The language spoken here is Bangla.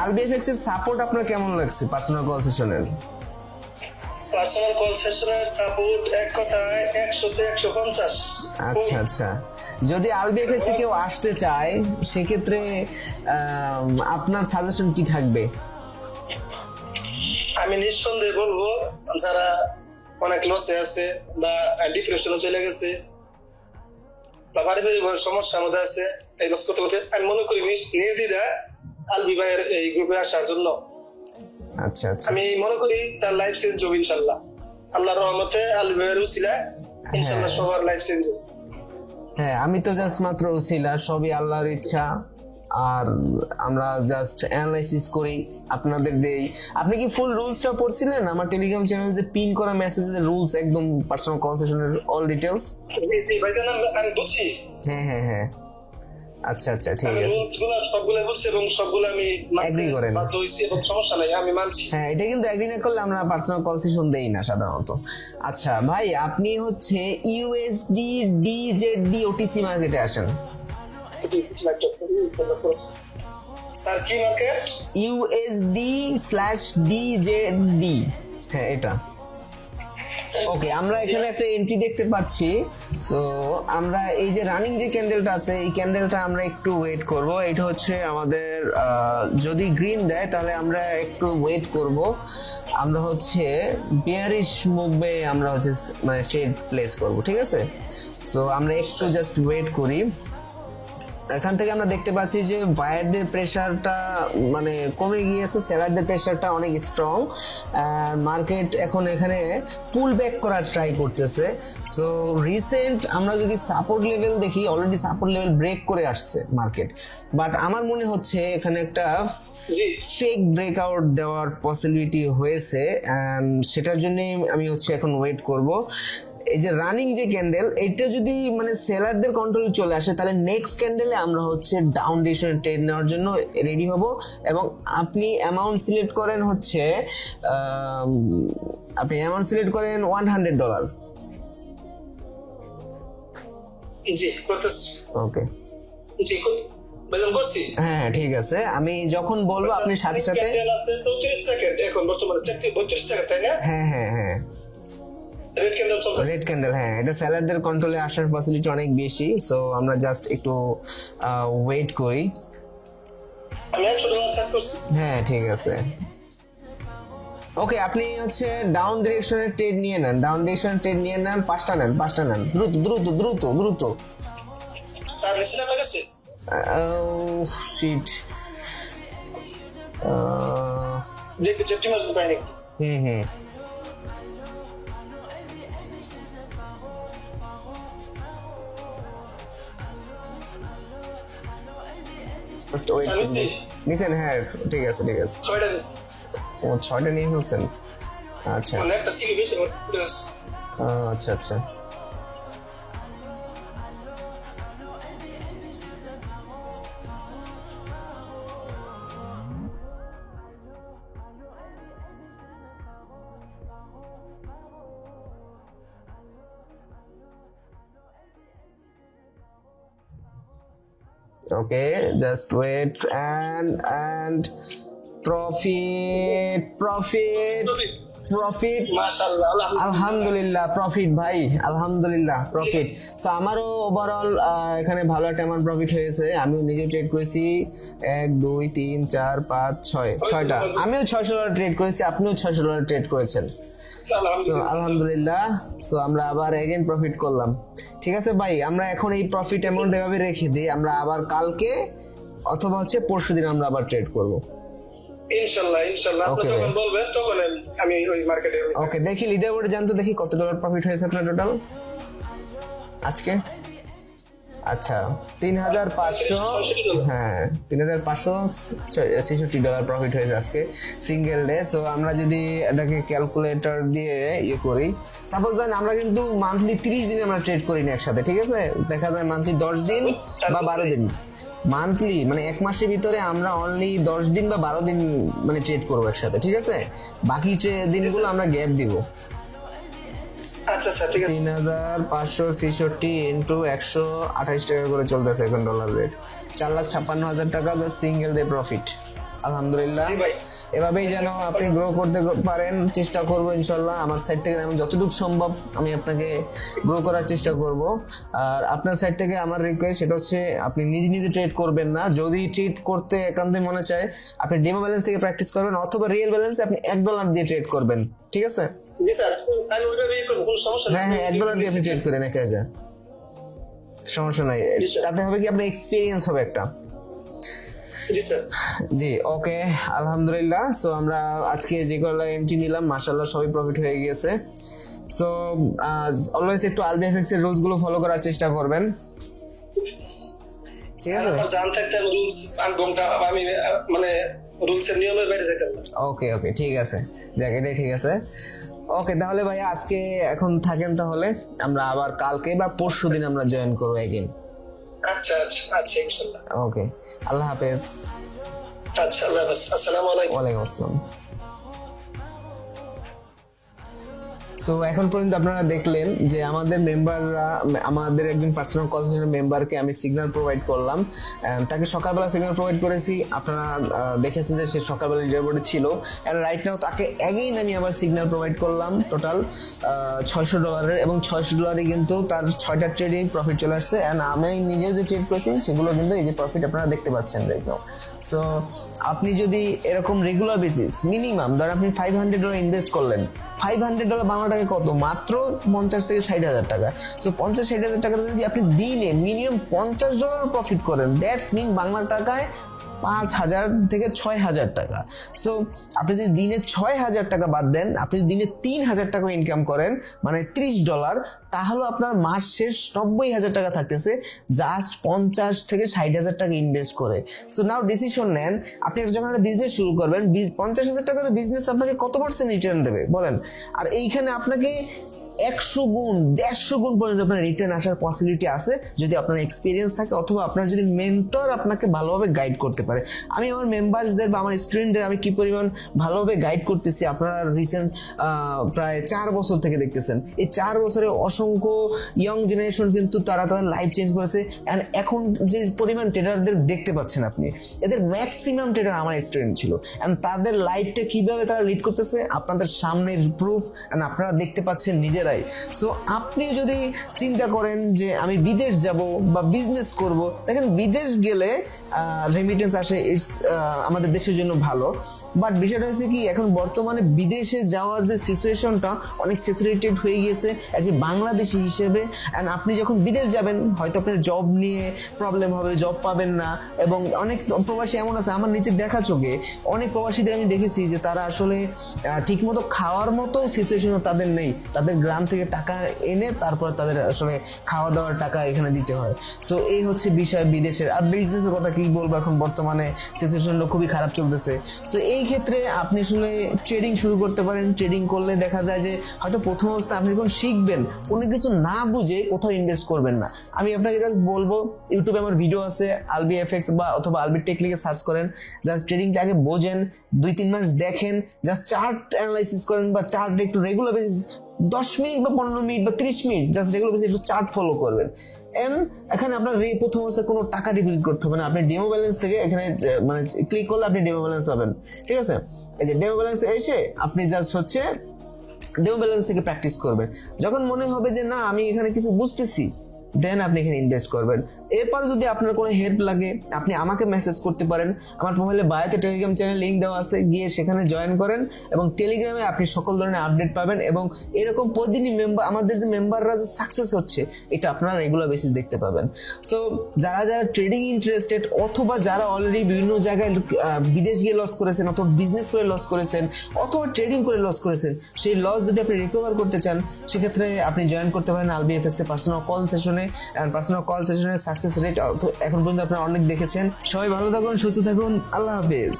আলবিএফএক্স এর সাপোর্ট আপনার কেমন লাগছে পার্সোনাল কল সেশনের? পার্সোনাল কল সেশনের সাপোর্ট এক কথায় 100 তে 150। আচ্ছা আচ্ছা, যদি আলবিএফএক্স এ কেউ আসতে চায় সেক্ষেত্রে আপনার সাজেশন কি থাকবে? আমি নিঃসন্দেহে বলবো যারা অনেক লসে আছে বা ডিপ্রেশনে চলে গেছে বা পারিবারিক সমস্যার মধ্যে আছে, এই কাজ করতে করতে আমি মনে করি নির্দ্বিধায় আলবি ভাইয়ের এই গ্রুপে আসার জন্য। আচ্ছা আচ্ছা, আমি মনে করি তার লাইফ চেঞ্জ হবে ইনশাল্লাহ, আল্লাহর রহমতে আলবি ভাইয়ের উসিলায় ইনশাল্লাহ সবার লাইফ চেঞ্জ হবে। হ্যাঁ আমি তো জাস্ট মাত্র ওসিলা, সবই আল্লাহর ইচ্ছা, আর আমরা জাস্ট অ্যানালাইসিস করি, আপনাদের দেই। আপনি কি ফুল রুলসটা পড়ছিলেন? আমার টেলিগ্রাম চ্যানেলে যে পিন করা মেসেজের রুলস, একদম পার্সোনাল কল সেশনের অল ডিটেইলস। ভাইটার নাম আমি বুঝছি। হ্যাঁ হ্যাঁ হ্যাঁ, আচ্ছা আচ্ছা ঠিক আমি আছে। রুলসগুলো সবগুলো বুঝছি এবং সবগুলো আমি Agree করেন। বাধ্য হইছি এবং সমস্যা নাই, আমি মানছি। হ্যাঁ এটা কিন্তু এগ্রি না করলে আমরা পার্সোনাল কল সেশন দেই না সাধারণত। আচ্ছা ভাই, আপনি হচ্ছে ইউএসডি ডিজেডডি ওটিসি মার্কেটে আসেন। স্যার কি মার্কেট? ইউএসডি স্ল্যাশ ডিজেডডি, হ্যাঁ এটা। ওকে, আমরা এখানে একটা এন্ট্রি দেখতে পাচ্ছি। সো আমরা এই যে রানিং যে ক্যান্ডেলটা আছে, এই ক্যান্ডেলটা আমরা একটু ওয়েট করব। এটা হচ্ছে আমাদের যদি গ্রিন দেয় তাহলে আমরা একটু ওয়েট করব। আমরা হচ্ছে বিয়ারিশ মুভে আমরা হচ্ছে মানে ট্রেড প্লেস করব, ঠিক আছে? সো আমরা একটু জাস্ট ওয়েট করি। এখান থেকে আমরা দেখতে পাচ্ছি যে বায়ারদের প্রেসারটা মানে কমে গিয়েছে, সেলারদের প্রেসারটা অনেক স্ট্রং। মার্কেট এখন এখানে পুল ব্যাক করার ট্রাই করতেছে। সো রিসেন্ট আমরা যদি সাপোর্ট লেভেল দেখি, অলরেডি সাপোর্ট লেভেল ব্রেক করে আসছে মার্কেট, বাট আমার মনে হচ্ছে এখানে একটা ফেক ব্রেকআউট দেওয়ার পসিবিলিটি হয়েছে, অ্যান্ড সেটার জন্যই আমি হচ্ছে এখন ওয়েট করব। এই যে রানিং যে ক্যান্ডেল, এটা যদি মানে সেলারদের কন্ট্রোলে চলে আসে তাহলে নেক্সট ক্যান্ডেলে আমরা হচ্ছে ডাউন ডিরেকশনে ট্রেড নেওয়ার জন্য রেডি হব। এবং আপনি অ্যামাউন্ট সিলেক্ট করেন হচ্ছে আপনি অ্যামাউন্ট সিলেক্ট করেন $100। জি করতেছি। ওকে, জি বেজন করছি। হ্যাঁ ঠিক আছে, আমি যখন বলবো আপনি সাথে সাথে। 34 সেকেন্ড এখন বর্তমানে 32 সেকেন্ড, তাই না? হ্যাঁ হ্যাঁ হ্যাঁ, রেড ক্যান্ডেল চলতেছে। রেড ক্যান্ডেল, হ্যাঁ এটা সেলারদের কন্ট্রোলে আসার পসিবিলিটি অনেক বেশি। সো আমরা জাস্ট একটু ওয়েট করি। আমি $100 সেট করছি। হ্যাঁ ঠিক আছে। ওকে, আপনি হচ্ছে ডাউন ডিরেকশনের ট্রেড নিয়ে নেন, ডাউন ডিরেকশনের ট্রেড নিয়ে নেন, পাঁচটা নেন, দ্রুত দ্রুত দ্রুত দ্রুত। স্যার মেসেজ আপনার কাছে? শিট, দেখি চেক টিমার্স পাইনি। হুম, জাস্ট ওয়েট করুন। নিছেন? হ্যাঁ ঠিক আছে ঠিক আছে। 6টা ও 6টা নিয়ে ফেলছেন, আচ্ছা মানে একটা সিভি বেশি আচ্ছা আচ্ছা। Okay, just wait and profit. মাশাআল্লাহ, আলহামদুলিল্লাহ প্রফিট ভাই, আলহামদুলিল্লাহ প্রফিট। সো আমারও ওভারঅল এখানে ভালো একটা অ্যামাউন্ট প্রফিট হয়েছে। আমি নিজে ট্রেড করেছি 1 2 3 4 5 6টা। আমিও $600 ট্রেড করেছি, আপনিও $600 ট্রেড করেছেন। সো আলহামদুলিল্লাহ। সো আমরা আবার এগেইন প্রফিট করলাম। ঠিক আছে ভাই, আমরা এখন এই প্রফিট অ্যামাউন্ট এভাবে রেখে দিই, আমরা আবার কালকে অথবা হচ্ছে পরশুদিন আমরা আবার ট্রেড করব ইনশাআল্লাহ। আপনি যখন বলবেন তখন আমি ওই মার্কেটে। ওকে, দেখি লিডার বোর্ডে জানতো, দেখি কত ডলার প্রফিট হয়েছে আপনার টোটাল আজকে। আচ্ছা 3,500, হ্যাঁ $3,566 প্রফিট হয়েছে আজকে সিঙ্গেল ডে। সো আমরা যদি এটাকে ক্যালকুলেটর দিয়ে ইয়ে করি, সাপোজ ধরেন আমরা কিন্তু মান্থলি 30 দিন আমরা ট্রেড করি না একসাথে, ঠিক আছে? দেখা যায় মান্থলি 10 দিন বা 12 দিন, মান্থলি মানে এক মাসের ভিতরে আমরা অনলি 10 দিন বা 12 দিন মানে ট্রেড করবো একসাথে, ঠিক আছে? বাকি দিনগুলো আমরা গ্যাপ দিব। আচ্ছা আচ্ছা ঠিক আছে। 3,566 ইন্টু 128 টাকা করে চলতেছে এখন ডলার রেট, 4,56,000 টাকা সিঙ্গেল ডে প্রফিট। আলহামদুলিল্লাহ। জি ভাই। এভাবেই যেন আপনি গ্রো করতে পারেন, চেষ্টা করবো ইনশাল্লাহ। আমার সাইড থেকে আমি যতটুকু সম্ভব আমি আপনাকে গ্রো করার চেষ্টা করব। আর আপনার সাইড থেকে আমার রিকোয়েস্ট সেটা হচ্ছে আপনি নিজে নিজে ট্রেড করবেন না। যদি ট্রেড করতে একান্তই মনে চায় আপনি ডেমো ব্যালেন্স থেকে প্র্যাকটিস করবেন, অথবা রিয়েল ব্যালেন্সে আপনি $1 দিয়ে ট্রেড করবেন, ঠিক আছে? জি স্যার, আমি ওইভাবে করবো, কোনো সমস্যা নেই। হ্যাঁ, $1 দিয়ে আপনি ট্রেড করেন একা একা, সমস্যা নাই। তাতে হবে কি আপনার এক্সপিরিয়েন্স হবে একটা। জি স্যার। জি ওকে, আলহামদুলিল্লাহ। সো আমরা আজকে যে কয়টা এন্ট্রি নিলাম মাশাআল্লাহ সবই প্রফিট হয়ে গিয়েছে। সো অলওয়েজ একটু আলবি এফএক্স এর রুলস গুলো ফলো করার চেষ্টা করবেন, ঠিক আছে? আমার জানতে একটা রুলস আমি মানে রুলসের নিয়মের বাইরে যেতাম না। ওকে ওকে, ঠিক আছে, যাক এটাই ঠিক আছে। ওকে তাহলে ভাইয়া আজকে এখন থাকেন, তাহলে আমরা আবার কালকে বা পরশু দিন আমরা জয়েন করবো এগেইন। আচ্ছা আচ্ছা আচ্ছা, ইনশাআল্লাহ। ওকে, আল্লাহ হাফেজ। আচ্ছা, আল্লাহ হাফেজ। আসসালামু আলাইকুম। ওয়ালাইকুম আসসালাম। সো এখন পর্যন্ত আপনারা দেখলেন যে আমাদের মেম্বাররা, আমাদের একজন পার্সোনাল কল সেন্টার মেম্বারকে আমি সিগন্যাল প্রোভাইড করলাম, তাকে সকালবেলা সিগন্যাল প্রোভাইড করেছি। আপনারা দেখেছেন যে সে সকালবেলা লিডার বোর্ডে ছিল, অ্যান্ড রাইট নাও তাকে অ্যাগেইন আমি আবার সিগন্যাল প্রোভাইড করলাম টোটাল $600, এবং $600 কিন্তু তার 6টা ট্রেডিং প্রফিট চলে আসছে। অ্যান্ড আমি নিজে যে ট্রেড করেছি সেগুলো কিন্তু এই যে প্রফিট আপনারা দেখতে পাচ্ছেন রাইট নাও। সো আপনি যদি এরকম রেগুলার বেসিস মিনিমাম ধরেন আপনি $500 ইনভেস্ট করলেন, $500 বাংলা টাকা কত? মাত্র 50 থেকে 60,000 টাকা। সো 50-60,000 টাকা যদি আপনি দিনে মিনিমাম $50 প্রফিট করেন, দ্যাটস মিন বাংলা টাকায় 5,000 থেকে 6,000 টাকা। সো আপনি যদি দিনে 6,000 টাকা বাদ দেন, আপনি যদি দিনে 3,000 টাকা ইনকাম করেন মানে $30, তাহলে আপনার মাস শেষ 90,000 টাকা থাকতেছে জাস্ট 50 থেকে 60,000 টাকা ইনভেস্ট করে। সো নাও ডিসিশন নেন, আপনি যখন একটা বিজনেস শুরু করবেন, 50,000 টাকার বিজনেস আপনাকে কত % রিটার্ন দেবে বলেন? আর এইখানে আপনাকে 100 গুণ 150 গুণ পর্যন্ত আপনার রিটার্ন আসার পসিবিলিটি আছে যদি আপনার এক্সপিরিয়েন্স থাকে, অথবা আপনার যদি মেন্টর আপনাকে ভালোভাবে গাইড করতে পারে। আমি আমার মেম্বারসদের বা আমার স্টুডেন্টদের আমি কি পরিমাণ ভালোভাবে গাইড করতেছি আপনারা রিসেন্ট প্রায় 4 বছর থেকে দেখতেছেন। এই 4 বছরে অসংখ্য ইয়ং জেনারেশন কিন্তু তারা তাদের লাইফ চেঞ্জ করেছে। অ্যান্ড এখন যে পরিমাণ ট্রেডারদের দেখতে পাচ্ছেন আপনি, এদের ম্যাক্সিমাম ট্রেডার আমার স্টুডেন্ট ছিল। অ্যান্ড তাদের লাইফটা কিভাবে তারা লিড করতেছে আপনাদের সামনের প্রুফ অ্যান্ড আপনারা দেখতে পাচ্ছেন নিজেরাই। সো আপনি যদি চিন্তা করেন যে আমি বিদেশ যাব বা বিজনেস করব, দেখেন বিদেশ গেলে রেমিটেন্স আসে, ইটস আমাদের দেশের জন্য ভালো। বাট বিষয়টা হচ্ছে কি, এখন বর্তমানে বিদেশে যাওয়ার যে সিচুয়েশনটা অনেক স্যাচুরেটেড হয়ে গিয়েছে অ্যাজ এ বাংলাদেশি হিসেবে। অ্যান্ড আপনি যখন বিদেশ যাবেন হয়তো আপনার জব নিয়ে প্রবলেম হবে, জব পাবেন না। এবং অনেক প্রবাসী এমন আছে আমার নিচে দেখা চোখে, অনেক প্রবাসীদের আমি দেখেছি যে তারা আসলে ঠিকমতো খাওয়ার মতো সিচুয়েশন তাদের নেই, তাদের গ্রাম থেকে টাকা এনে তারপর তাদের আসলে খাওয়া দাওয়ার টাকা এখানে দিতে হয়। সো এই হচ্ছে বিষয় বিদেশের। আর বিজনেসের কথা কি বলবো, এখন বর্তমানে সিচুয়েশনটা খুবই খারাপ চলতেছে। সো এই ক্ষেত্রে আপনি আসলে ট্রেডিং শুরু করতে পারেন। ট্রেডিং করলে দেখা যায় যে হয়তো প্রথম অবস্থায় আপনি যখন শিখবেন কোনো কিছু না বুঝে কোথাও ইনভেস্ট করবেন না। আমি আপনাকে জাস্ট বলবো, ইউটিউবে আমার ভিডিও আছে, আলবি এফএক্স বা অথবা আলবি টেকনিকে সার্চ করেন, জাস্ট ট্রেডিংটা আগে বোঝেন, 2-3 মাস দেখেন, জাস্ট চার্ট অ্যানালাইসিস করেন বা চার্ট একটু রেগুলার বেসিস 10 মিনিট বা 15 মিনিট বা 30 মিনিট জাস্ট রেগুলার বেসিস একটু চার্ট ফলো করবেন। এন্ড এখানে আপনার প্রথম অবস্থায় কোনো টাকা ডিপোজিট করতে হবে না, আপনি ডেমো ব্যালেন্স থেকে এখানে মানে ক্লিক করলে আপনি ডেমো ব্যালেন্স পাবেন, ঠিক আছে? এই যে ডেমো ব্যালেন্স এসে আপনি জাস্ট হচ্ছে ডেমো ব্যালেন্স থেকে প্র্যাকটিস করবেন। যখন মনে হবে যে না আমি এখানে কিছু বুঝতেছি, দেন আপনি এখানে ইনভেস্ট করবেন। এরপর যদি আপনার কোনো হেল্প লাগে আপনি আমাকে মেসেজ করতে পারেন। আমার প্রোফাইলে বায়োতে টেলিগ্রাম চ্যানেল লিঙ্ক দেওয়া আছে, গিয়ে সেখানে জয়েন করেন এবং টেলিগ্রামে আপনি সকল ধরনের আপডেট পাবেন। এবং এরকম প্রতিদিনই আমাদের যে মেম্বাররা যে সাকসেস হচ্ছে এটা আপনারা রেগুলার বেসিস দেখতে পাবেন। সো যারা যারা ট্রেডিং ইন্টারেস্টেড, অথবা যারা অলরেডি বিভিন্ন জায়গায় বিদেশ গিয়ে লস করেছেন, অথবা বিজনেস করে লস করেছেন, অথবা ট্রেডিং করে লস করেছেন, সেই লস যদি আপনি রিকভার করতে চান সেক্ষেত্রে আপনি জয়েন করতে পারেন আলবি এফএক্স এর পার্সোনাল কল সেশনে। পার্সোনাল কল সেশনের সাকসেস রেট এখন পর্যন্ত আপনারা অনেক দেখেছেন। সবাই ভালো থাকুন, সুস্থ থাকুন, আল্লাহ হাফেজ।